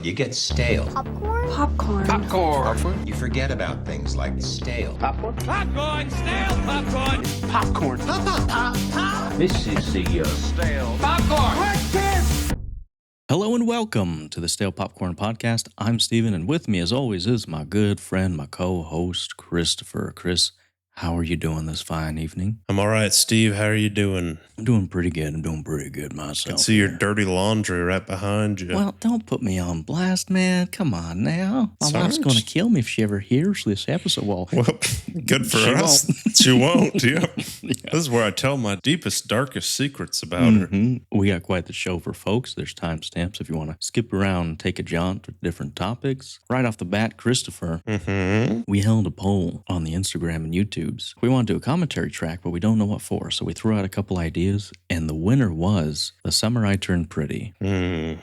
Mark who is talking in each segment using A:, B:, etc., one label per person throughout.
A: You get stale.
B: Popcorn.
C: Popcorn.
A: You forget about things like stale.
C: Popcorn. Popcorn. Stale popcorn.
B: Popcorn.
C: Pop.
D: This is the
C: Stale popcorn.
E: Hello and welcome to the Stale Popcorn Podcast. I'm Steven, and with me, as always, is my good friend, my co-host, Christopher. Chris, how are you doing this fine evening?
F: I'm all right, Steve. How are you doing?
E: I'm doing pretty good. myself.
F: I can see your dirty laundry right behind you.
E: Well, don't put me on blast, man. Come on now. My
F: Sorry.
E: wife's going to kill me if she ever hears this episode. Well,
F: good for
E: she
F: us.
E: won't.
F: She won't, yeah.
E: Yeah.
F: This is where I tell my deepest, darkest secrets about her.
E: We got quite the show for folks. There's timestamps if you want to skip around and take a jaunt with different topics. Right off the bat, Christopher, we held a poll on the Instagram and YouTubes. We want to do a commentary track, but we don't know what for. So we threw out a couple ideas, and the winner was The Summer I Turned Pretty.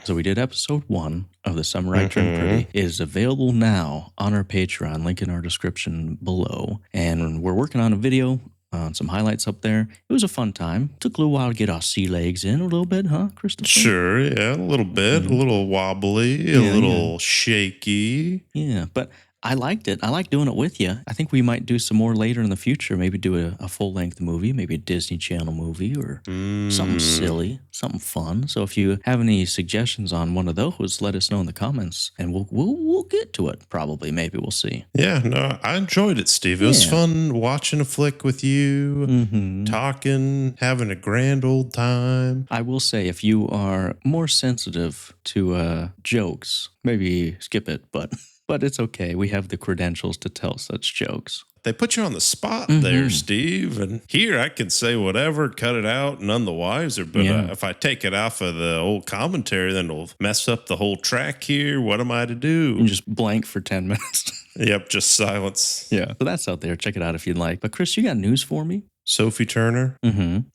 E: So we did episode 1 of The Summer I Turned Pretty. It is available now on our Patreon, link in our description below. And we're working on a video on some highlights up there. It was a fun time. Took a little while to get our sea legs in a little bit, huh, Christopher?
F: Sure, yeah, a little bit, a little wobbly, a little shaky.
E: Yeah, but I liked it. I like doing it with you. I think we might do some more later in the future. Maybe do a full-length movie, maybe a Disney Channel movie or something silly, something fun. So if you have any suggestions on one of those, let us know in the comments, and we'll get to it probably. Maybe we'll see.
F: Yeah, no, I enjoyed it, Steve. It was fun watching a flick with you, talking, having a grand old time.
E: I will say, if you are more sensitive to jokes, maybe skip it, but it's okay. We have the credentials to tell such jokes.
F: They put you on the spot there, Steve. And here I can say whatever, cut it out, none the wiser. But if I take it off of the old commentary, then it'll mess up the whole track here. What am I to do?
E: You just blank for 10 minutes.
F: Yep, just silence.
E: Yeah. So that's out there. Check it out if you'd like. But Chris, you got news for me?
F: Sophie Turner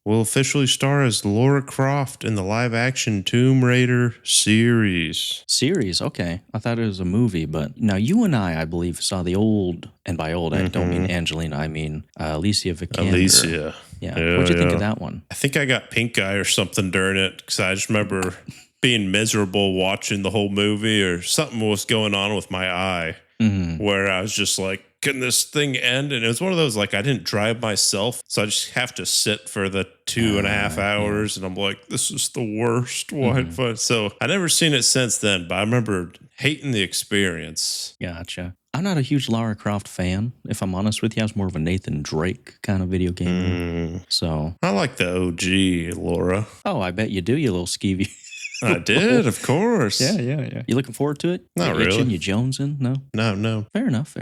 F: will officially star as Laura Croft in the live-action Tomb Raider series.
E: Series? Okay. I thought it was a movie, but now you and I believe, saw the old, and by old, I don't mean Angelina, I mean Alicia Vikander.
F: Alicia.
E: Yeah. What'd you think of that one?
F: I think I got pink eye or something during it because I just remember being miserable watching the whole movie, or something was going on with my eye where I was just like, can this thing end? And it was one of those, like, I didn't drive myself, so I just have to sit for the 2.5 hours, and I'm like, this is the worst one. So I never seen it since then, but I remember hating the experience.
E: Gotcha. I'm not a huge Lara Croft fan, if I'm honest with you. I was more of a Nathan Drake kind of video game. So
F: I like the OG Laura.
E: Oh, I bet you do, you little skeevy.
F: I did, of course.
E: Yeah. You looking forward to it?
F: Not
E: you
F: really.
E: Itching, you jonesing? No?
F: No.
E: Fair enough.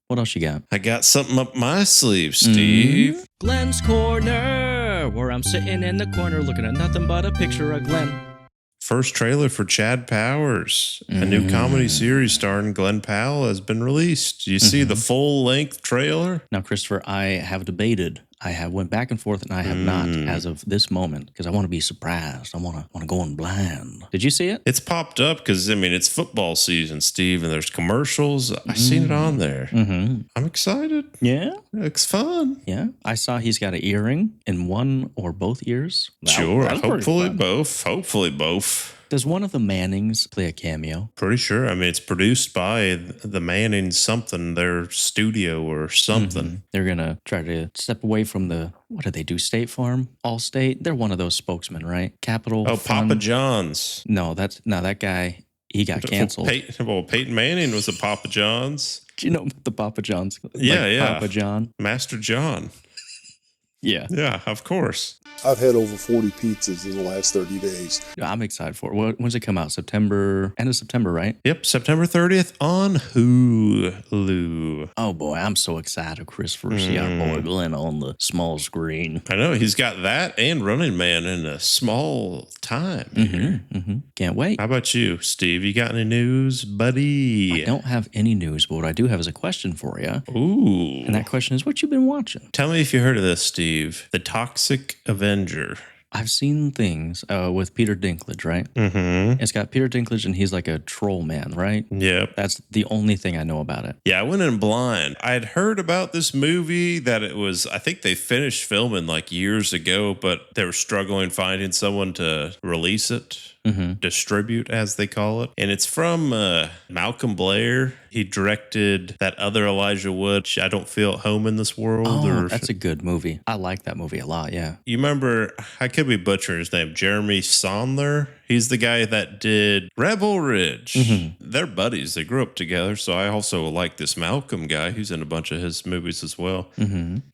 E: What else you got?
F: I got something up my sleeve, Steve.
E: Glenn's Corner, where I'm sitting in the corner looking at nothing but a picture of Glenn.
F: First trailer for Chad Powers. A new comedy series starring Glenn Powell has been released. Do you see the full-length trailer?
E: Now, Christopher, I have debated. I have went back and forth, and I have not as of this moment, because I want to be surprised. I want to go in blind. Did you see it?
F: It's popped up because, I mean, it's football season, Steve, and there's commercials. I seen it on there. I'm excited.
E: Yeah?
F: It looks fun.
E: Yeah. I saw he's got an earring in one or both ears.
F: Sure.
E: That was pretty
F: Hopefully
E: fun.
F: both. Hopefully both.
E: Does one of the Mannings play a cameo?
F: Pretty sure. I mean, it's produced by the Manning something, their studio or something.
E: They're going to try to step away from the, what do they do, State Farm? Allstate? They're one of those spokesmen, right? Capital
F: Oh,
E: Fund?
F: Papa John's.
E: No, that guy, he got canceled.
F: Peyton Manning was a Papa John's.
E: Do you know the Papa John's?
F: Yeah.
E: Papa John?
F: Master John.
E: Yeah.
F: Yeah, of course.
G: I've had over 40 pizzas in the last 30 days.
E: I'm excited for it. When's it come out? End of September, right?
F: Yep, September 30th on Hulu.
E: Oh boy, I'm so excited, Christopher, to see our boy Glenn on the small screen.
F: I know, he's got that and Running Man in a small time here.
E: Can't wait.
F: How about you, Steve? You got any news, buddy?
E: I don't have any news, but what I do have is a question for you.
F: Ooh.
E: And that question is, what you been watching?
F: Tell me if you heard of this, Steve. The Toxic Avenger.
E: I've seen things with Peter Dinklage, right? It's got Peter Dinklage, and he's like a troll man, right?
F: Yep.
E: That's the only thing I know about it.
F: Yeah, I went in blind. I had heard about this movie that it was, I think they finished filming like years ago, but they were struggling finding someone to release it. distribute, as they call it. And it's from Malcolm Blair. He directed that other Elijah Wood, I Don't Feel at Home in This World.
E: Oh, that's a good movie. I like that movie a lot, yeah.
F: You remember, I could be butchering his name, Jeremy Sondler? He's the guy that did Rebel Ridge. They're buddies. They grew up together. So I also like this Malcolm guy who's in a bunch of his movies as well.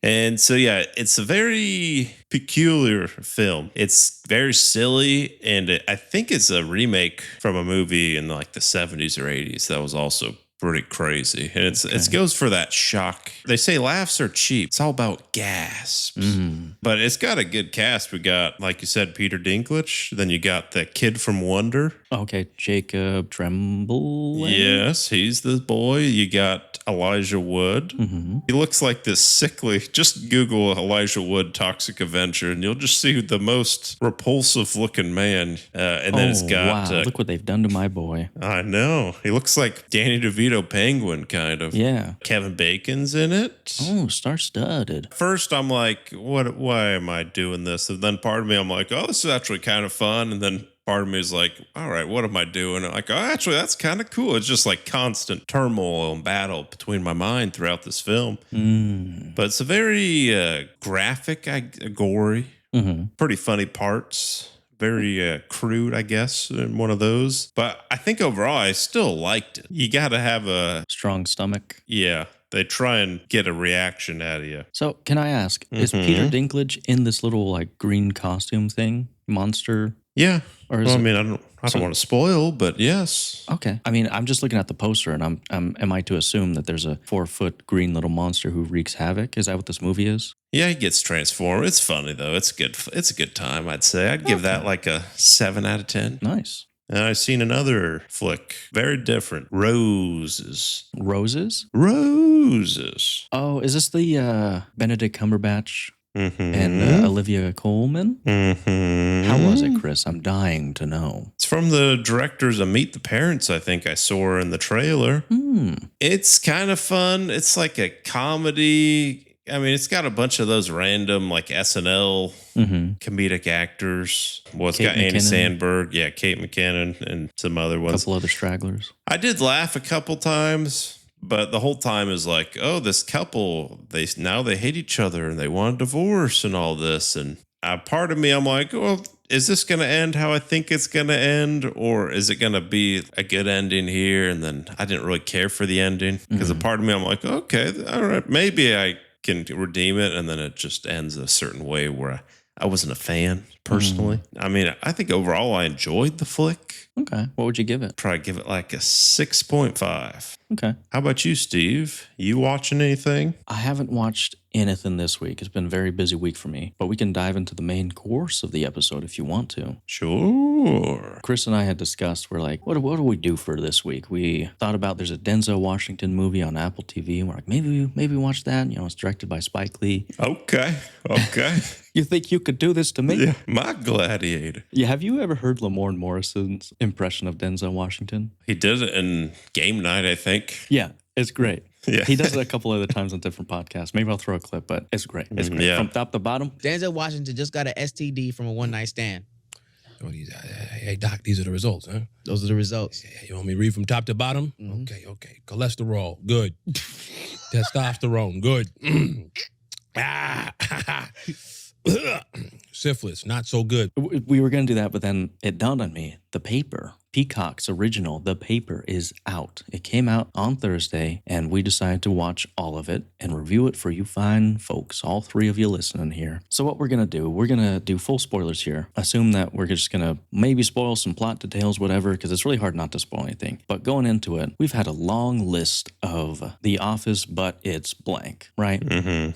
F: And so, yeah, it's a very peculiar film. It's very silly. And I think it's a remake from a movie in like the 70s or 80s that was also pretty crazy. And it goes for that shock. They say laughs are cheap. It's all about gasps. But it's got a good cast. We got, like you said, Peter Dinklage. Then you got the kid from Wonder.
E: Okay, Jacob Tremblay.
F: Yes, he's the boy. You got Elijah Wood. He looks like this sickly. Just Google Elijah Wood Toxic Avenger, and you'll just see the most repulsive looking man. And then it's got
E: look what they've done to my boy.
F: I know. He looks like Danny DeVito Penguin, kind of.
E: Yeah.
F: Kevin Bacon's in it.
E: Oh, star-studded.
F: First, I'm like, why am I doing this? And then part of me, I'm like, oh, this is actually kind of fun. And then part of me is like, all right, what am I doing? I'm like, oh, actually, that's kind of cool. It's just like constant turmoil and battle between my mind throughout this film. But it's a very graphic, gory, pretty funny parts. Very crude, I guess, in one of those. But I think overall, I still liked it. You got to have a
E: strong stomach.
F: Yeah. They try and get a reaction out of you.
E: So can I ask, is Peter Dinklage in this little like green costume thing? Monster?
F: Yeah.
E: Or is
F: I don't want to spoil, but yes.
E: Okay. I mean, I'm just looking at the poster, and am I to assume that there's a 4-foot green little monster who wreaks havoc? Is that what this movie is?
F: Yeah, he gets transformed. It's funny though. It's good. It's a good time. I'd say. I'd give that like a 7 out of 10.
E: Nice.
F: And I've seen another flick, very different. Roses.
E: Roses?
F: Roses.
E: Oh, is this the Benedict Cumberbatch? And Olivia Colman? How was it, Chris? I'm dying to know.
F: It's from the directors of Meet the Parents, I think I saw her in the trailer. It's kind of fun. It's like a comedy. I mean, it's got a bunch of those random like SNL comedic actors. Well, it's got Andy Samberg, Kate McKinnon, and some other ones.
E: A couple other stragglers.
F: I did laugh a couple times. But the whole time is like, oh, this couple, they hate each other and they want a divorce and all this. And part of me, I'm like, well, is this going to end how I think it's going to end? Or is it going to be a good ending here? And then I didn't really care for the ending. Because a part of me, I'm like, okay, all right, maybe I can redeem it. And then it just ends a certain way where I wasn't a fan personally. I mean, I think overall I enjoyed the flick.
E: Okay. What would you give it?
F: Probably give it like a 6.5.
E: Okay.
F: How about you, Steve? You watching anything?
E: I haven't watched anything this week. It's been a very busy week for me, but we can dive into the main course of the episode if you want to.
F: Sure.
E: Chris and I had discussed, we're like, what do we do for this week? We thought about there's a Denzel Washington movie on Apple TV, and we're like, maybe watch that. You know, it's directed by Spike Lee.
F: Okay.
E: You think you could do this to me?
F: Yeah, my gladiator.
E: Yeah, have you ever heard Lamorne Morrison's impression of Denzel Washington?
F: He did it in Game Night, I think.
E: Yeah, it's great.
F: Yeah.
E: He does it a couple other times on different podcasts. Maybe I'll throw a clip, but it's great. It's great.
F: Yeah.
E: From top to bottom.
B: Denzel Washington just got an STD from a one-night stand.
D: Hey, Doc, these are the results, huh?
B: Those are the results.
D: Yeah, you want me to read from top to bottom? Okay. Cholesterol, good. Testosterone, good. Syphilis, not so good.
E: We were going to do that, but then it dawned on me. The paper, Peacock's original, The Paper, is out. It came out on Thursday, and we decided to watch all of it and review it for you fine folks, all 3 of you listening here. So what we're going to do full spoilers here. Assume that we're just going to maybe spoil some plot details, whatever, because it's really hard not to spoil anything. But going into it, we've had a long list of The Office, but it's blank, right?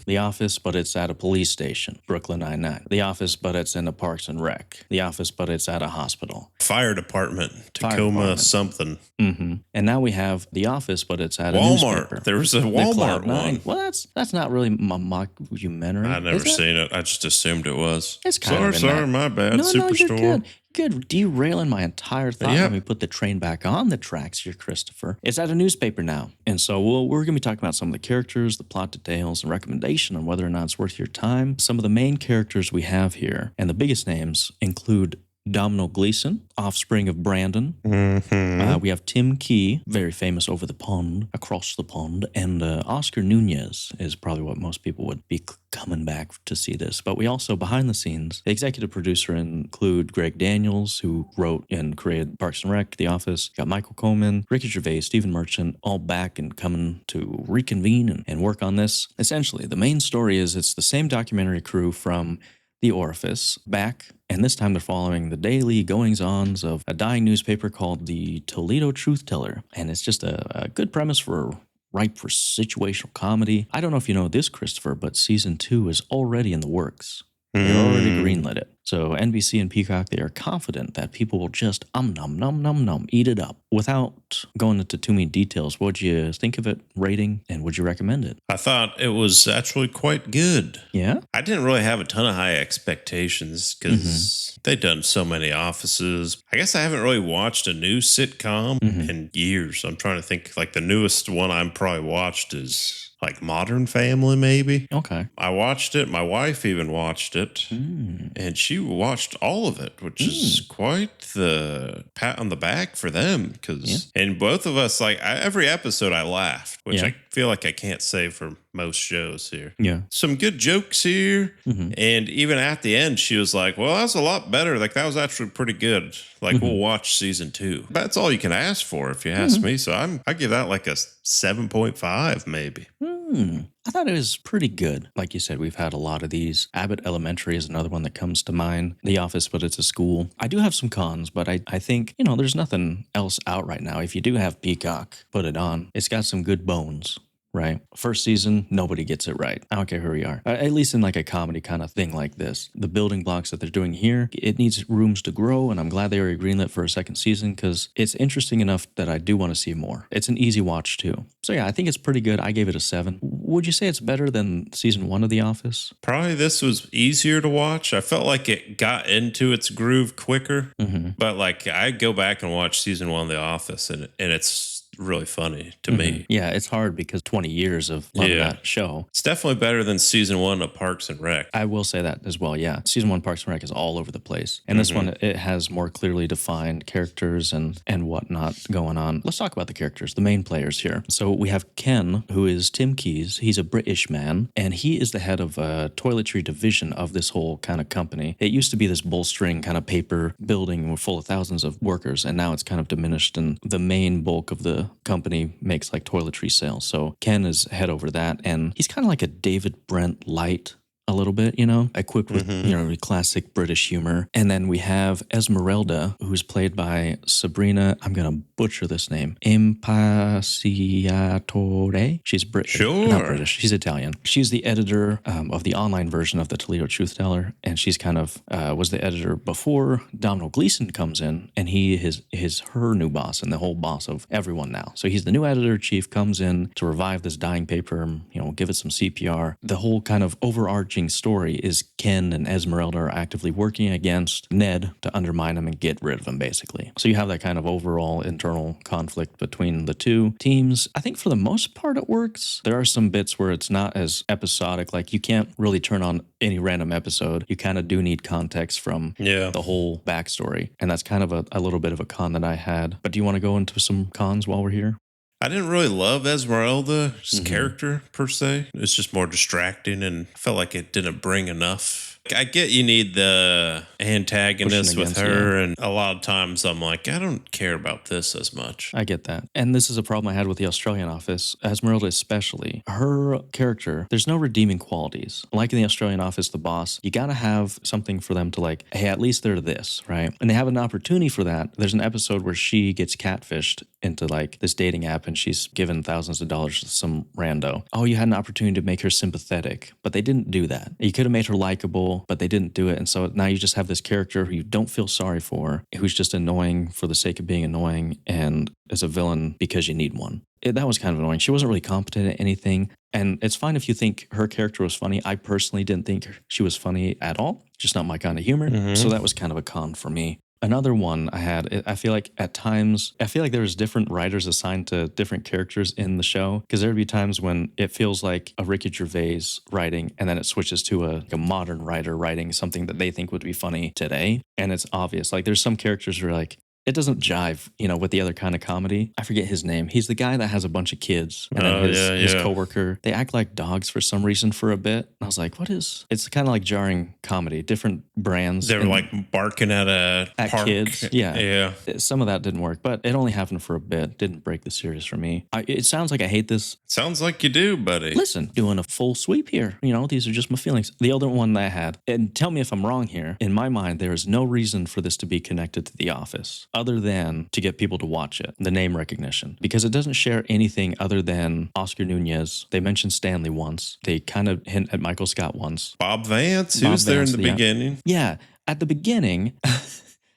E: The Office, but it's at a police station, Brooklyn Nine-Nine. The Office, but it's in a Parks and Rec. The Office, but it's at a hospital.
F: Fire department, Tacoma something.
E: And now we have The Office, but it's at a
F: Walmart.
E: newspaper.
F: There was a Walmart one.
E: Well, that's not really a mockumentary.
F: I've never seen it. I just assumed it was.
E: It's kind of
F: sorry, my bad. Superstore.
E: You're good. Derailing my entire thought. Let me put the train back on the tracks here, Christopher. It's at a newspaper now. And so we're going to be talking about some of the characters, the plot details, and recommendation on whether or not it's worth your time. Some of the main characters we have here, and the biggest names include Domhnall Gleeson, offspring of Brandon. We have Tim Key, very famous over the pond, across the pond, and Oscar Nuñez is probably what most people would be coming back to see this. But we also, behind the scenes, the executive producer include Greg Daniels, who wrote and created Parks and Rec, The Office. Got Michael Coleman, Ricky Gervais, Stephen Merchant, all back and coming to reconvene and work on this. Essentially, the main story is it's the same documentary crew from The Orifice back, and this time they're following the daily goings-ons of a dying newspaper called the Toledo Truth Teller. And it's just a good premise ripe for situational comedy. I don't know if you know this, Christopher, but season 2 is already in the works. They already greenlit it. So NBC and Peacock, they are confident that people will just eat it up. Without going into too many details, what'd you think of it, rating, and would you recommend it?
F: I thought it was actually quite good.
E: Yeah?
F: I didn't really have a ton of high expectations because they've done so many Offices. I guess I haven't really watched a new sitcom in years. I'm trying to think, like the newest one I'm probably watched is like Modern Family, maybe.
E: Okay.
F: I watched it. My wife even watched it. And she watched all of it, which is quite the pat on the back for them. Because, and both of us, like every episode I laughed, which I feel like I can't say for most shows here.
E: Yeah.
F: Some good jokes here. And even at the end, she was like, well, that's a lot better. Like, that was actually pretty good. Like, we'll watch season 2. That's all you can ask for, if you ask me. So I give that like a 7.5, maybe.
E: I thought it was pretty good. Like you said, we've had a lot of these. Abbott Elementary is another one that comes to mind. The Office, but it's a school. I do have some cons, but I think, there's nothing else out right now. If you do have Peacock, put it on. It's got some good bones. Right. First season, nobody gets it right. I don't care who you are. At least in like a comedy kind of thing like this. The building blocks that they're doing here, it needs rooms to grow, and I'm glad they already greenlit for a second season because it's interesting enough that I do want to see more. It's an easy watch too. So yeah, I think it's pretty good. I gave it a 7. Would you say it's better than season 1 of The Office?
F: Probably this was easier to watch. I felt like it got into its groove quicker. But like I go back and watch season 1 of The Office and it's really funny to me.
E: Yeah, it's hard because 20 years of loving that show.
F: It's definitely better than season 1 of Parks and Rec.
E: I will say that as well, yeah. Season 1 Parks and Rec is all over the place. And this one, it has more clearly defined characters and whatnot going on. Let's talk about the characters, the main players here. So we have Ken, who is Tim Keyes. He's a British man, and he is the head of a toiletry division of this whole kind of company. It used to be this bolstering kind of paper building full of thousands of workers, and now it's kind of diminished, and the main bulk of the company makes like toiletry sales. So Ken is head over that, and he's kind of like a David Brent light a little bit, equipped with, classic British humor. And then we have Esmeralda, who's played by Sabrina, I'm going to butcher this name, Impacciatore. She's British.
F: Sure.
E: Not British. She's Italian. She's the editor of the online version of the Toledo Truth Teller, and she's kind of was the editor before Domhnall Gleeson comes in, and he is her new boss and the whole boss of everyone now. So he's the new editor-chief, comes in to revive this dying paper, give it some CPR. The whole kind of overarching story is Ken and Esmeralda are actively working against Ned to undermine him and get rid of him, basically. So you have that kind of overall internal conflict between the two teams. I think for the most part it works. There are some bits where it's not as episodic, like you can't really turn on any random episode. You kind of do need context from the whole backstory. And that's kind of a little bit of a con that I had. But do you want to go into some cons while we're here?
F: I didn't really love Esmeralda's character per se. It's just more distracting and I felt like it didn't bring enough. I get you need the antagonist with her, and a lot of times I'm like, I don't care about this as much.
E: I get that. And this is a problem I had with the Australian Office, Esmeralda especially. Her character, there's no redeeming qualities. Like in the Australian Office, the boss, you got to have something for them to like, hey, at least they're this, right? And they have an opportunity for that. There's an episode where she gets catfished into like this dating app and she's given thousands of dollars to some rando. Oh, you had an opportunity to make her sympathetic, but they didn't do that. You could have made her likable, but they didn't do it. And so now you just have this character who you don't feel sorry for, who's just annoying for the sake of being annoying and is a villain because you need one. That was kind of annoying. She wasn't really competent at anything. And it's fine if you think her character was funny. I personally didn't think she was funny at all. Just not my kind of humor. So that was kind of a con for me. Another one I had, I feel like at times, there was different writers assigned to different characters in the show. Because there would be times when it feels like a Ricky Gervais writing, and then it switches to a modern writer writing something that they think would be funny today. And it's obvious. Like there's some characters who are like, it doesn't jive, with the other kind of comedy. I forget his name. He's the guy that has a bunch of kids. And then his coworker, they act like dogs for some reason for a bit. And I was like, what is... It's kind of like jarring comedy, different brands.
F: They were like barking at park.
E: Kids. Yeah.
F: Yeah.
E: Some of that didn't work, but it only happened for a bit. Didn't break the series for me. It sounds like I hate this.
F: Sounds like you do, buddy.
E: Listen, doing a full sweep here. These are just my feelings. The other one that I had, and tell me if I'm wrong here, in my mind, there is no reason for this to be connected to The Office, other than to get people to watch it, the name recognition, because it doesn't share anything other than Oscar Nuñez. They mentioned Stanley once. They kind of hint at Michael Scott once.
F: Bob Vance, who was there in the beginning.
E: Yeah, at the beginning,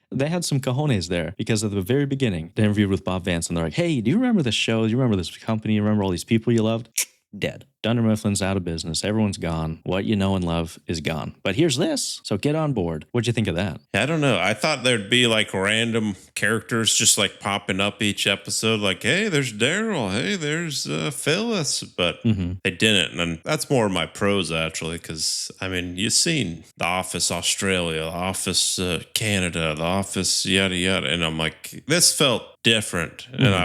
E: they had some cojones there because at the very beginning, they interviewed with Bob Vance and they're like, hey, do you remember this show? Do you remember this company? You remember all these people you loved? Dead. Dunder Mifflin's out of business. Everyone's gone. What you know and love is gone. But here's this. So get on board. What'd you think of that?
F: I don't know. I thought there'd be like random characters just like popping up each episode. Like, hey, there's Daryl. Hey, there's Phyllis. But they didn't. And that's more of my pros, actually, because, you've seen The Office Australia, The Office Canada, The Office yada yada. And I'm like, this felt different. And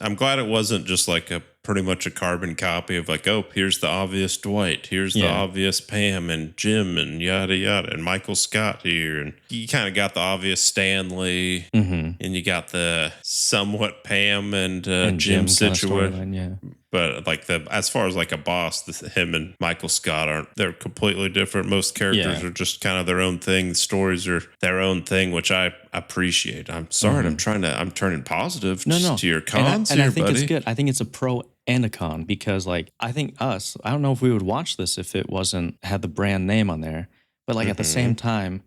F: I'm glad it wasn't just like pretty much a carbon copy of like, oh, here's the obvious Dwight, here's the obvious Pam and Jim and yada yada, and Michael Scott here, and you kind of got the obvious Stanley, and you got the somewhat Pam and Jim situation.
E: Yeah.
F: But like as far as like a boss, him and Michael Scott they're completely different. Most characters are just kind of their own thing. The stories are their own thing, which I appreciate. I'm sorry, I'm turning positive to your cons
E: and I
F: here,
E: think
F: buddy.
E: it's good. I think it's a pro and a con because like I think I don't know if we would watch this if it had the brand name on there, but like at the same time,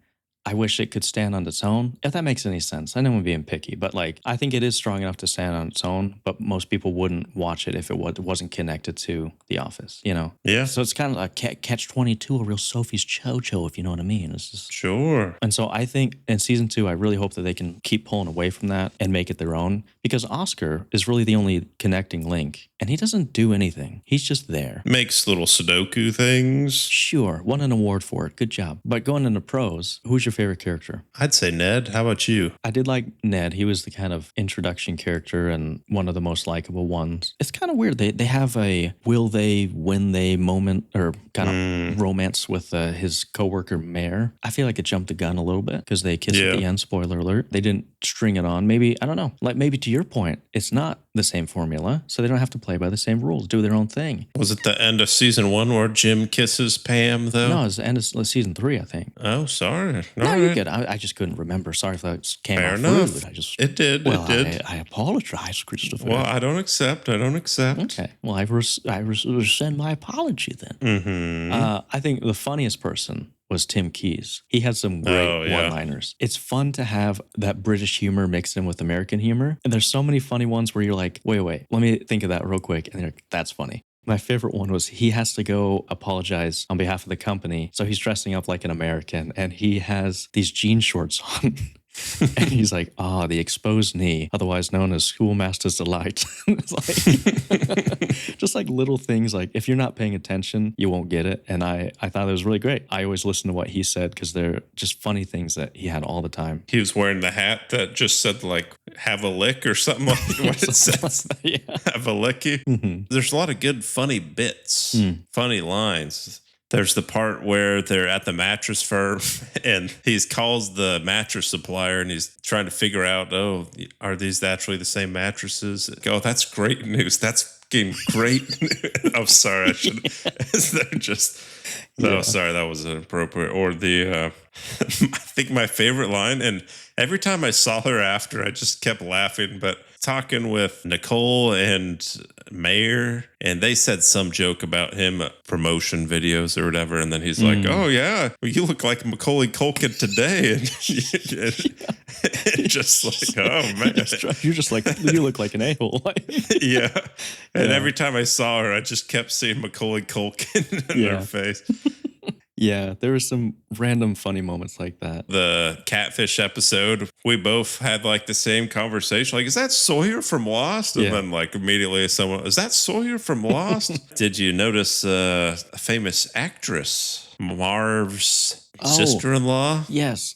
E: I wish it could stand on its own, if that makes any sense. I know I'm being picky, but like I think it is strong enough to stand on its own, but most people wouldn't watch it if it wasn't connected to The Office,
F: Yeah.
E: So it's kind of like catch-22, a real Sophie's Cho-Cho, if you know what I mean. It's just...
F: Sure.
E: And so I think in season 2, I really hope that they can keep pulling away from that and make it their own, because Oscar is really the only connecting link, and he doesn't do anything. He's just there.
F: Makes little Sudoku things.
E: Sure, won an award for it. Good job. But going into pros, who's your favorite character?
F: I'd say Ned. How about you?
E: I did like Ned. He was the kind of introduction character and one of the most likable ones. It's kind of weird. They have a will they, when they moment or kind of romance with his coworker Mayor. I feel like it jumped the gun a little bit because they kiss at the end. Spoiler alert. They didn't string it on. Maybe, I don't know. Like maybe to your point, it's not the same formula, so they don't have to play by the same rules, do their own thing.
F: Was it the end of season 1 where Jim kisses Pam, though?
E: No, it was the end of season 3, I think.
F: Oh, sorry.
E: No, you're good. I just couldn't remember. Sorry if that came
F: Fair
E: off
F: enough.
E: rude.
F: It did.
E: Well,
F: it did.
E: I apologize, Christopher.
F: Well, I don't accept.
E: Okay. Well, I rescind my apology then. I think the funniest person was Tim Keyes. He had some great one-liners. It's fun to have that British humor mixed in with American humor. And there's so many funny ones where you're like, wait, let me think of that real quick. And you're like, that's funny. My favorite one was he has to go apologize on behalf of the company. So he's dressing up like an American and he has these jean shorts on. And he's like, the exposed knee, otherwise known as Schoolmaster's Delight. It's like, just like little things like if you're not paying attention, you won't get it. And I thought it was really great. I always listen to what he said because they're just funny things that he had all the time.
F: He was wearing the hat that just said like, have a lick or something like what it says. Have a licky. There's a lot of good funny bits, funny lines. There's the part where they're at the mattress firm and he calls the mattress supplier and he's trying to figure out, are these actually the same mattresses? That's great news. That's getting great news. I'm sorry. I should. They're just. No, sorry. That was inappropriate. Or I think my favorite line, and every time I saw her after, I just kept laughing, but talking with Nicole and Mayor, and they said some joke about him promotion videos or whatever, and then he's like, "Oh yeah, you look like Macaulay Culkin today," and just like, "Oh man,
E: you look like an a-hole."
F: Yeah, and every time I saw her, I just kept seeing Macaulay Culkin in her face.
E: Yeah, there were some random funny moments like that.
F: The catfish episode, we both had like the same conversation. Like, is that Sawyer from Lost? And then like immediately someone, is that Sawyer from Lost? Did you notice a famous actress, Marv's sister-in-law?
E: Yes.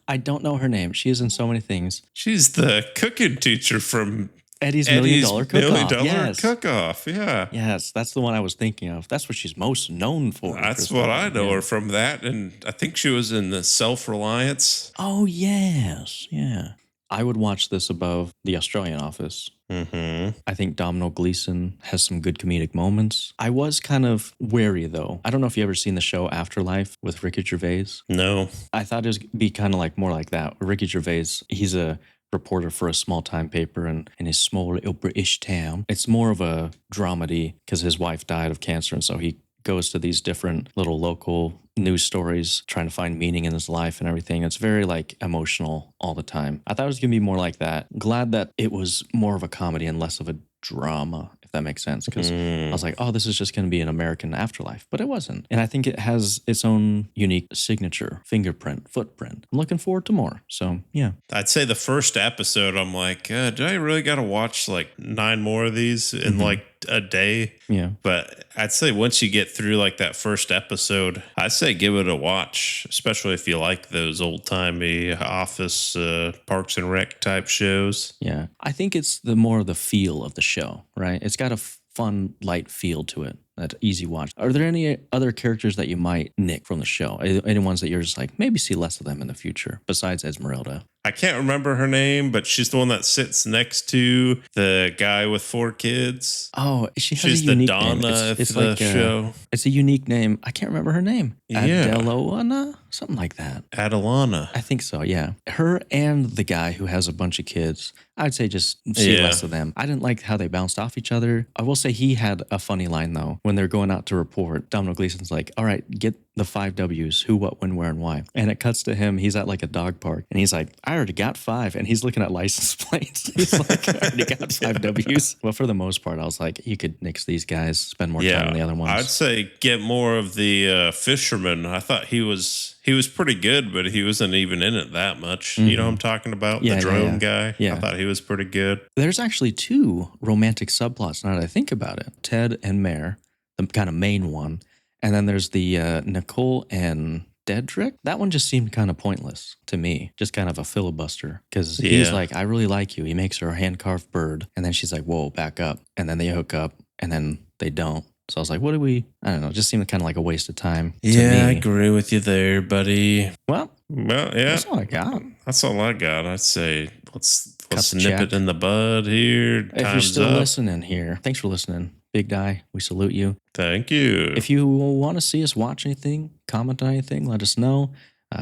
E: I don't know her name. She is in so many things.
F: She's the cooking teacher from
E: Eddie's Million Dollar Cook-Off.
F: Cook-Off, yeah.
E: Yes, that's the one I was thinking of. That's what she's most known for.
F: That's what I know her from that. And I think she was in the Self-Reliance.
E: Oh, yes. Yeah. I would watch this above The Australian Office.
F: Mm-hmm.
E: I think Domhnall Gleeson has some good comedic moments. I was kind of wary, though. I don't know if you ever seen the show Afterlife with Ricky Gervais.
F: No.
E: I thought it was be kind of like more like that. Ricky Gervais, he's a reporter for a small time paper in his small little British town. It's more of a dramedy because his wife died of cancer, and so he goes to these different little local news stories trying to find meaning in his life and everything. It's very like emotional all the time. I thought it was gonna be more like that. Glad that it was more of a comedy and less of a drama, if that makes sense, because I was like, oh, this is just going to be an American Afterlife, but it wasn't. And I think it has its own unique signature, footprint. I'm looking forward to more. So yeah,
F: I'd say the first episode, I'm like, do I really got to watch like 9 more of these in like a day?
E: Yeah.
F: But I'd say once you get through like that first episode, I'd say give it a watch, especially if you like those old timey Office, Parks and Rec type shows.
E: Yeah. I think it's the more of the feel of the show, right? It's got a fun, light feel to it. That easy watch. Are there any other characters that you might nick from the show? Any ones that you're just like, maybe see less of them in the future besides Esmeralda?
F: I can't remember her name, but she's the one that sits next to the guy with 4 kids.
E: Oh, she's
F: the
E: unique
F: Donna
E: name.
F: of the show.
E: It's a unique name. I can't remember her name.
F: Yeah.
E: Adelona? Something like that.
F: Adelana.
E: I think so, yeah. Her and the guy who has a bunch of kids, I'd say just see less of them. I didn't like how they bounced off each other. I will say he had a funny line, though. When they're going out to report, Domhnall Gleeson's like, all right, get the 5 W's, who, what, when, where, and why. And it cuts to him. He's at like a dog park. And he's like, I already got 5. And he's looking at license plates. He's like, I already got 5 W's. Well, for the most part, I was like, you could nix these guys, spend more time on the other ones.
F: I'd say get more of the fisherman. I thought he was pretty good, but he wasn't even in it that much. You know what I'm talking about? The drone guy.
E: Yeah.
F: I thought he was pretty good.
E: There's actually 2 romantic subplots now that I think about it. Ted and Mare, the kind of main one. And then there's the Nicole and Dedrick. That one just seemed kind of pointless to me. Just kind of a filibuster. Because he's like, I really like you. He makes her a hand-carved bird. And then she's like, whoa, back up. And then they hook up. And then they don't. So I was like, what do we... I don't know. It just seemed kind of like a waste of time to me.
F: I agree with you there, buddy.
E: Well,
F: yeah.
E: That's all I got.
F: That's all I got. I'd say let's
E: the
F: nip
E: check.
F: it in the bud here.
E: If you're still listening here, thanks for listening. Big Guy, we salute you.
F: Thank you.
E: If you want to see us watch anything, comment on anything, let us know.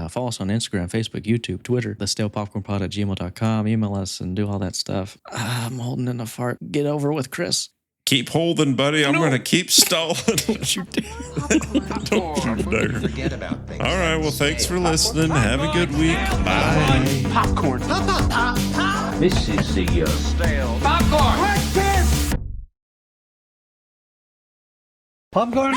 E: Follow us on Instagram, Facebook, YouTube, Twitter, thestalepopcornpod@gmail.com. Email us and do all that stuff. I'm holding in a fart. Get over it with Chris.
F: Keep holding, buddy. I'm going to keep stalling. Don't you dare.
A: Forget about things.
F: All right.
A: like
F: Well, thanks for
A: stale.
F: listening. Have a good week. Bye.
C: Popcorn. Pop, pop, pop, pop.
H: This is the
C: Stale. Popcorn.
H: popcorn.